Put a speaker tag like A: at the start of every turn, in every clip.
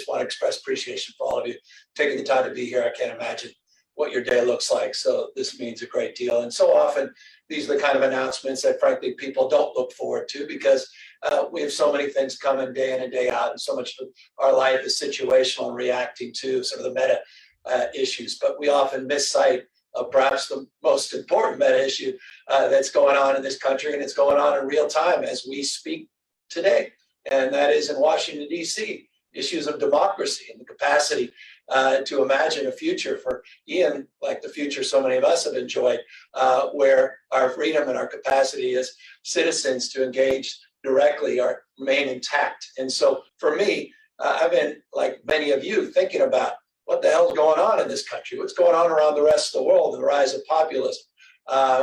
A: want to express appreciation for all of you taking the time to be here. I can't imagine what your day looks like. So this means a great deal. And so often these are the kind of announcements that frankly people don't look forward to because we have so many things coming day in and day out, and so much of our life is situational and reacting to some of the meta issues. But we often miss sight of perhaps the most important meta issue that's going on in this country, and it's going on in real time as we speak today. And that is in Washington, D.C., issues of democracy and the capacity to imagine a future for Ian, like the future so many of us have enjoyed, where our freedom and our capacity as citizens to engage directly remain intact. And so for me, I've been, like many of you, thinking about what the hell's going on in this country, what's going on around the rest of the world, the rise of populism,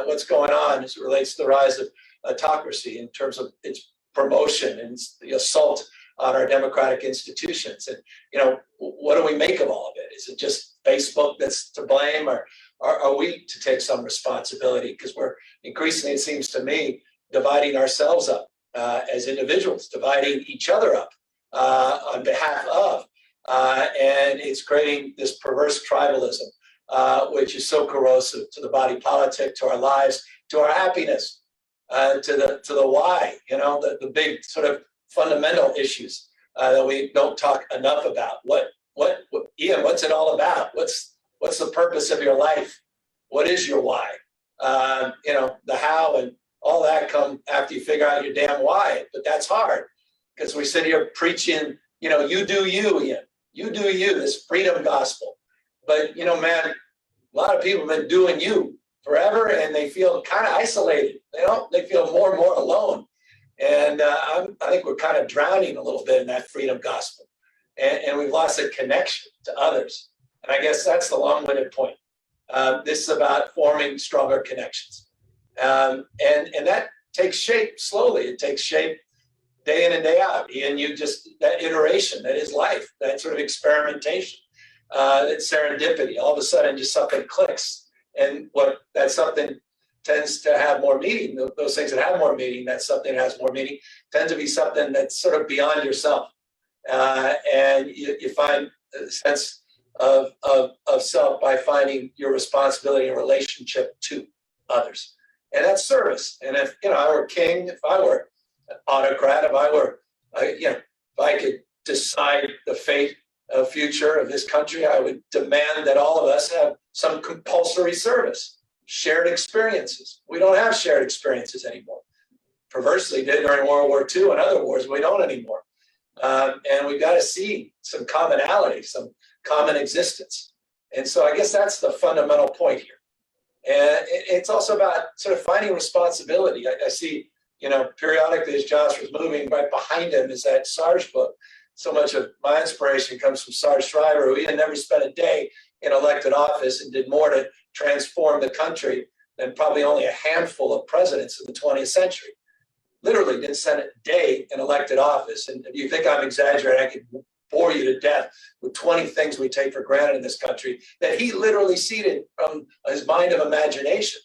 A: what's going on as it relates to the rise of autocracy in terms of its promotion and the assault on our democratic institutions. And, what do we make of all of it? Is it just Facebook that's to blame, or are we to take some responsibility? Because we're increasingly, it seems to me, dividing ourselves up as individuals, dividing each other up on behalf of, and it's creating this perverse tribalism, which is so corrosive to the body politic, to our lives, to our happiness, to the why, the big sort of fundamental issues that we don't talk enough about. Ian, what's it all about? What's the purpose of your life? What is your why? The how and all that come after you figure out your damn why. But that's hard because we sit here preaching, you do you, Ian. You do you, this freedom gospel. But, man, a lot of people have been doing you forever, and they feel kind of isolated. They feel more and more alone. And I think we're kind of drowning a little bit in that freedom gospel. And we've lost a connection to others. And I guess that's the long-winded point. This is about forming stronger connections. And that takes shape slowly. It takes shape day in and day out. And that iteration, that is life, that sort of experimentation, that serendipity, all of a sudden just something clicks. And that something tends to have more meaning. Those things that have more meaning, that something that has more meaning, tends to be something that's sort of beyond yourself. And you find a sense of self by finding your responsibility and relationship to others. And that's service. And if I were king, if I were an autocrat, if I could decide the fate of future of this country, I would demand that all of us have some compulsory service, shared experiences. We don't have shared experiences anymore. Perversely did during World War II and other wars, we don't anymore. And we've got to see some commonality, some common existence. And so I guess that's the fundamental point here. And it's also about sort of finding responsibility. I see, periodically as Josh was moving, right behind him is that Sarge book. So much of my inspiration comes from Sarge Shriver, who had never spent a day in elected office and did more to transform the country than probably only a handful of presidents in the 20th century. Literally didn't spend a day in elected office. And if you think I'm exaggerating, I could bore you to death with 20 things we take for granted in this country that he literally seeded from his mind of imagination.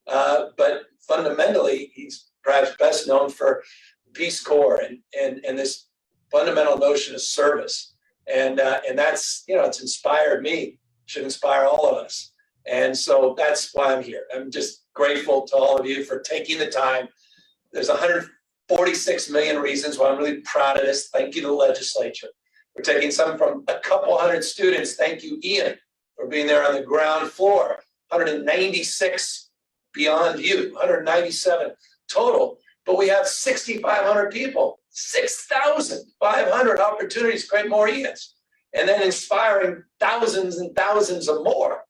A: But fundamentally, he's perhaps best known for Peace Corps and this fundamental notion of service. And that's, it's inspired me, should inspire all of us. And so that's why I'm here. I'm just grateful to all of you for taking the time. There's 146 million reasons why I'm really proud of this. Thank you to the legislature. We're taking some from a couple hundred students. Thank you, Ian, for being there on the ground floor. 196 beyond you, 197 total. But we have 6,500 people, 6,500 opportunities to create more Ians, and then inspiring thousands and thousands of more.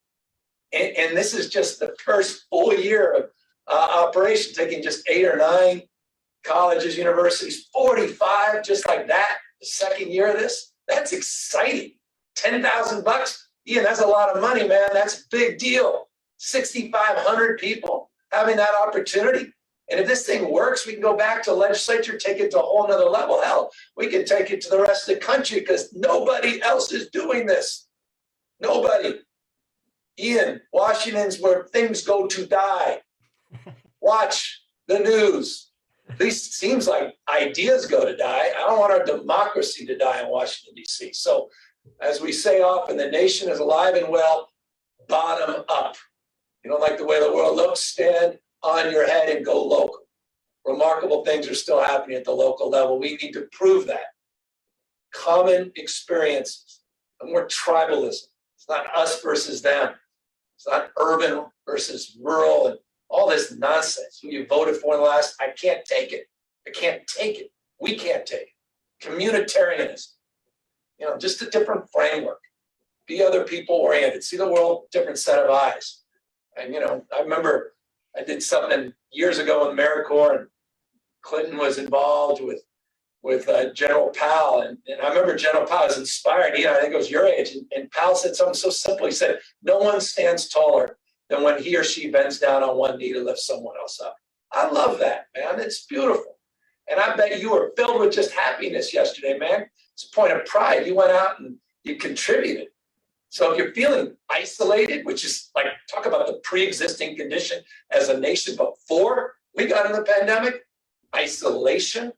A: And this is just the first full year of operation, taking just 8 or 9 colleges, universities, 45 just like that. The second year of this, that's exciting. $10,000, Ian, that's a lot of money, man. That's a big deal. 6,500 people having that opportunity. And if this thing works, we can go back to the legislature, take it to a whole nother level. Hell, we can take it to the rest of the country because nobody else is doing this. Nobody. Ian, Washington's where things go to die. Watch the news. At least it seems like ideas go to die. I don't want our democracy to die in Washington, D.C. So as we say often, the nation is alive and well, bottom up. You don't like the way the world looks, stand on your head and go local. Remarkable things are still happening at the local level. We need to prove that. Common experiences, no more tribalism. It's not us versus them. It's not urban versus rural and all this nonsense. Who you voted for in the last, I can't take it. I can't take it. We can't take it. Communitarianism, just a different framework. Be other people oriented. See the world, different set of eyes. And, I remember I did something years ago in AmeriCorps, and Clinton was involved with General Powell. And I remember General Powell was inspired. I think it was your age. And Powell said something so simple. He said, no one stands taller than when he or she bends down on one knee to lift someone else up. I love that, man. It's beautiful. And I bet you were filled with just happiness yesterday, man. It's a point of pride. You went out and you contributed. So if you're feeling isolated, which is like, talk about the pre-existing condition as a nation before we got in the pandemic, isolation,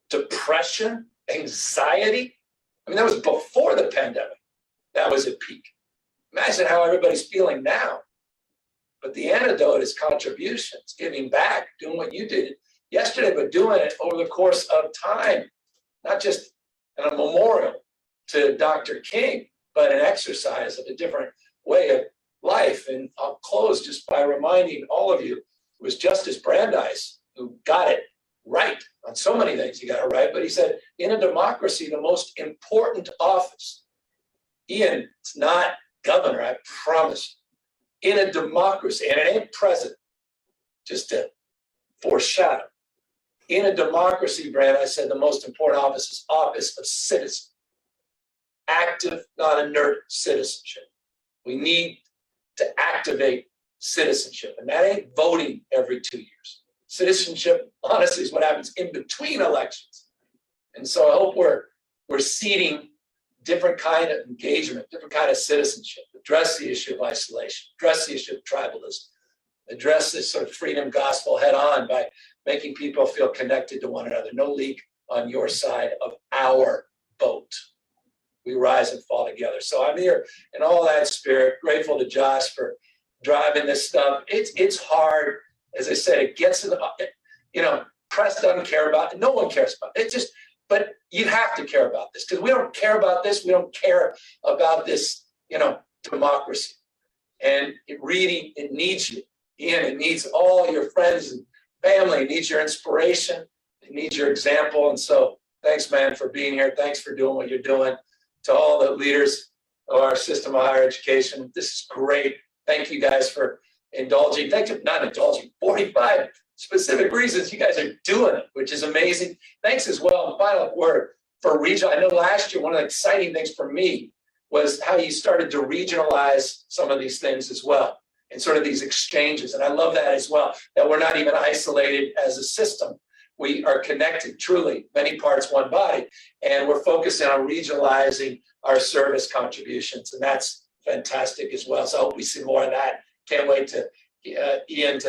A: depression, anxiety. I mean, that was before the pandemic. That was at peak. Imagine how everybody's feeling now. But the antidote is contributions, giving back, doing what you did yesterday, but doing it over the course of time, not just in a memorial to Dr. King, but an exercise of a different way of life. And I'll close just by reminding all of you, it was Justice Brandeis who got it right on so many things. He got it right, but he said, in a democracy, the most important office, Ian, it's not governor, I promise. In a democracy, and it ain't president, just to foreshadow. In a democracy, Brand, I said the most important office is office of citizen. Active, not inert citizenship. We need to activate citizenship, and that ain't voting every 2 years. Citizenship, honestly, is what happens in between elections. And so I hope we're seeding different kind of engagement, different kind of citizenship, address the issue of isolation, address the issue of tribalism, address this sort of freedom gospel head on by making people feel connected to one another. No leak on your side of our boat. We rise and fall together. So I'm here in all that spirit, grateful to Josh for driving this stuff. It's hard. As I said, it gets in the, press doesn't care about it. No one cares about it. But you have to care about this, because we don't care about this. We don't care about this, democracy. And it needs you. Ian, it needs all your friends and family. It needs your inspiration. It needs your example. And so thanks, man, for being here. Thanks for doing what you're doing. To all the leaders of our system of higher education, this is great. Thank you guys for indulging. Thank you, not indulging, 45 specific reasons you guys are doing it, which is amazing. Thanks as well. Final word for regional. I know last year, one of the exciting things for me was how you started to regionalize some of these things as well, and sort of these exchanges. And I love that as well, that we're not even isolated as a system. We are connected, truly, many parts, one body, and we're focusing on regionalizing our service contributions, and that's fantastic as well. So I hope we see more of that. Can't wait to, Ian,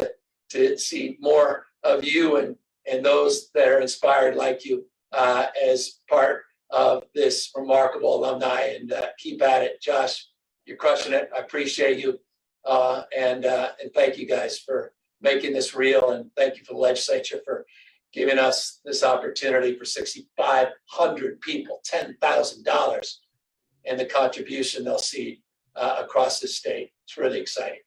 A: to see more of you and those that are inspired like you as part of this remarkable alumni, and keep at it. Josh, you're crushing it. I appreciate you, and thank you guys for making this real, and thank you for the legislature for giving us this opportunity for 6,500 people, $10,000, and the contribution they'll see across the state. It's really exciting.